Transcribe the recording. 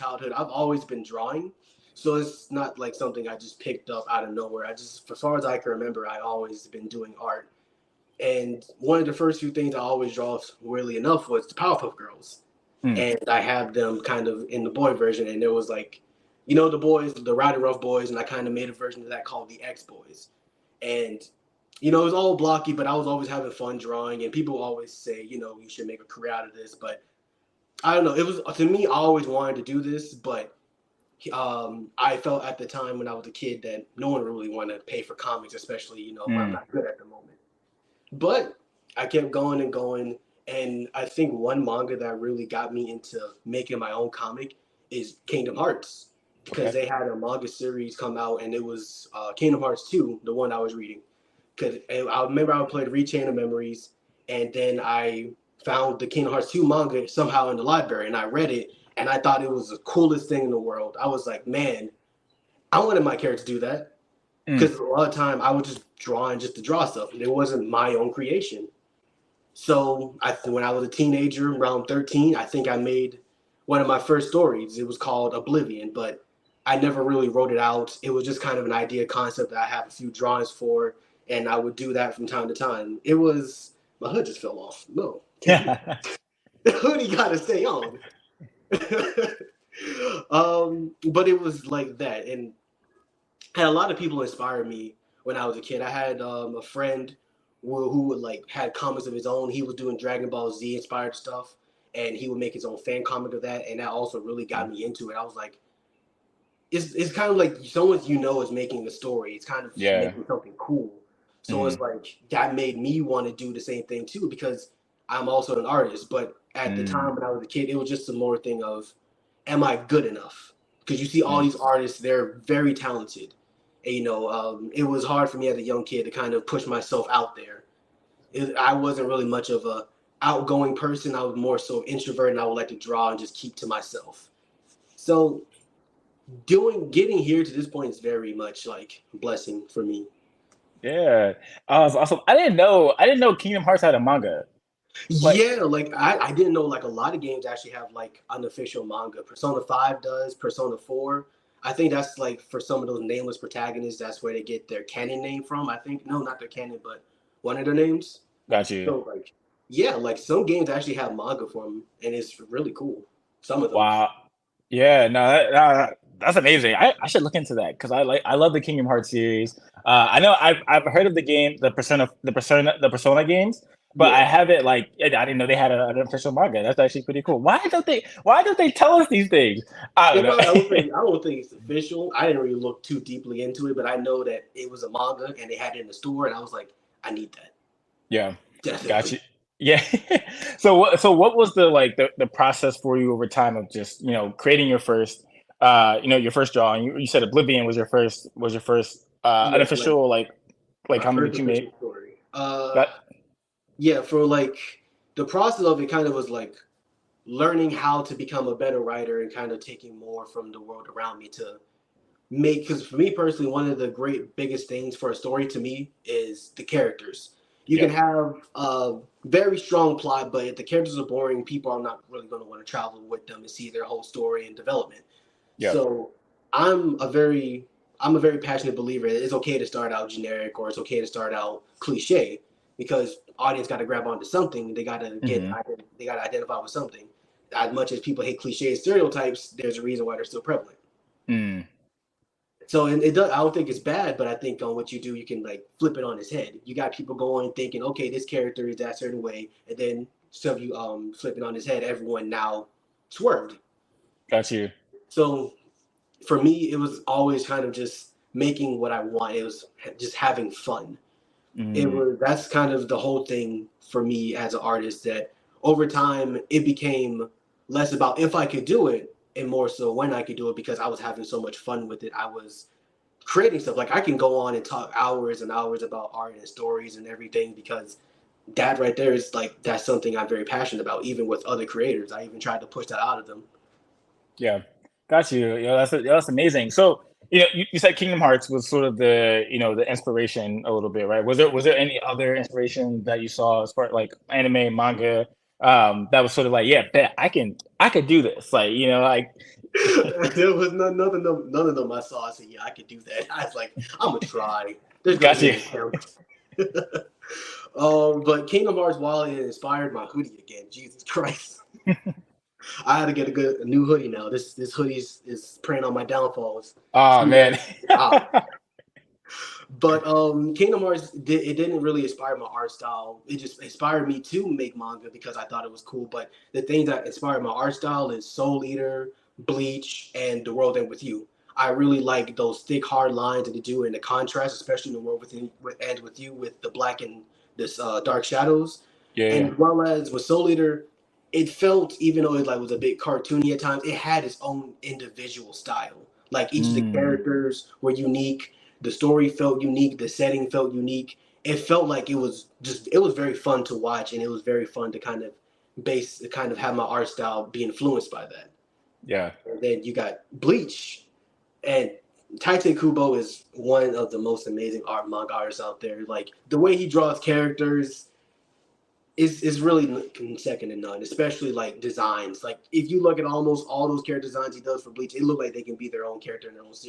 childhood, I've always been drawing. So it's not like something I just picked up out of nowhere. I just, as far as I can remember, I always been doing art. And one of the first few things I always draw, weirdly enough, was the Powerpuff Girls. Mm. And I have them kind of in the boy version. And there was like, you know, the boys, the Rowdy Rough Boys, and I kind of made a version of that called the X Boys. And you know, it was all blocky, but I was always having fun drawing. And people always say, you know, you should make a career out of this. But I don't know. It was, to me, I always wanted to do this, but I felt at the time when I was a kid that no one really wanted to pay for comics, especially, you know, when I'm not good at the moment. But I kept going and going. And I think one manga that really got me into making my own comic is Kingdom Hearts, because Okay. they had a manga series come out, and it was Kingdom Hearts 2, the one I was reading. Because I remember I played Rechain of Memories, and then I found the Kingdom Hearts 2 manga somehow in the library, and I read it, and I thought it was the coolest thing in the world. I was like, man, I wanted my character to do that. Mm. Because a lot of time I was just drawing just to draw stuff. It wasn't my own creation. So when I was a teenager, around 13, I think I made one of my first stories. It was called Oblivion, but I never really wrote it out. It was just kind of an idea concept that I have a few drawings for, and I would do that from time to time. It was, my hood just fell off. No, can't do Yeah. that. The hoodie gotta stay on. But it was like that, and had a lot of people inspire me when I was a kid. I had a friend who would like had comics of his own. He was doing Dragon Ball Z inspired stuff, and he would make his own fan comic of that, and that also really got me into it. I was like, it's kind of like someone you know is making a story. It's kind of Yeah. making something cool. So Mm. it's like that made me want to do the same thing too, because I'm also an artist. But at the Mm. time when I was a kid, it was just a more thing of, am I good enough? Because you see all Mm. these artists, they're very talented. And, you know, it was hard for me as a young kid to kind of push myself out there. I wasn't really much of a outgoing person. I was more so introverted, and I would like to draw and just keep to myself. So getting here to this point is very much like a blessing for me. Yeah. Awesome. I didn't know Kingdom Hearts had a manga. Like, Yeah, like I didn't know like a lot of games actually have like unofficial manga. Persona 5 does, Persona 4. I think that's like for some of those nameless protagonists, that's where they get their canon name from. I think no, not their canon, but one of their names. got you. So like yeah, like some games actually have manga for them, and it's really cool. Some of them. Wow. Yeah, no, that's amazing. I should look into that because I love the Kingdom Hearts series. I know I've heard of the game, the Persona games, but I Yeah. haven't I didn't know they had an official manga. That's actually pretty cool. Why don't they tell us these things? I don't It probably, know. I don't think it's official. I didn't really look too deeply into it, but I know that it was a manga and they had it in the store, and I was like, I need that Yeah, got you. definitely. Yeah. So what was the process for you over time of just creating your first your first drawing? You said Oblivion was your first Yeah, like unofficial like my comic first that you made. official story. That Yeah, for like the process of it kind of was like learning how to become a better writer and kind of taking more from the world around me to make, because for me personally, one of the great biggest things for a story to me is the characters. You can Yep. have a very strong plot, but if the characters are boring, people are not really going to want to travel with them and see their whole story and development. Yep. So I'm a very I'm a very passionate believer that it's okay to start out generic, or it's okay to start out cliche, because audience got to grab onto something. They got to Hmm. identify with something. As much as people hate cliches, stereotypes, there's a reason why they're still prevalent. Mm. So and it does. I don't think it's bad, but I think on what you do, you can like flip it on his head. You got people going thinking, okay, this character is that certain way, and then so you flip it on his head. Everyone now swerved. Got you. So for me, it was always kind of just making what I want. It was just having fun. It Mm. was That's kind of the whole thing for me as an artist. That over time, it became less about if I could do it and more so when I could do it, because I was having so much fun with it. I was creating stuff. Like I can go on and talk hours and hours about art and stories and everything, because that right there is like that's something I'm very passionate about. Even with other creators, I even tried to push that out of them. Yeah, got you. That's amazing. So, you said Kingdom Hearts was sort of the inspiration a little bit, right? Was there any other inspiration that you saw as far like anime, manga, that was sort of like, yeah, bet I could do this. Like, There was none of them I saw. I said, yeah, I could do that. I was like, I'm gonna try. There's gonna Got be you. an attempt. But Kingdom Hearts, while it inspired my hoodie again, Jesus Christ, I had to get a new hoodie now. This hoodie is preying on my downfalls. Oh man. But Kingdom Hearts it didn't really inspire my art style. It just inspired me to make manga because I thought it was cool. But the things that inspired my art style is Soul Eater, Bleach, and The World Ends with You. I really like those thick, hard lines that they do in the contrast, especially in The World Ends with You with the black and this dark shadows. And Yeah. as well as with Soul Eater, it felt, even though it like was a bit cartoony at times, it had its own individual style. Like each of the Mm. characters were unique, the story felt unique, the setting felt unique. It felt like it was very fun to watch, and it was very fun to kind of have my art style be influenced by that. Yeah. And then you got Bleach, and Tite Kubo is one of the most amazing manga artists out there. Like the way he draws characters is really second to none, especially like designs. Like if you look at almost all those character designs he does for Bleach, it look like they can be their own character in their own series.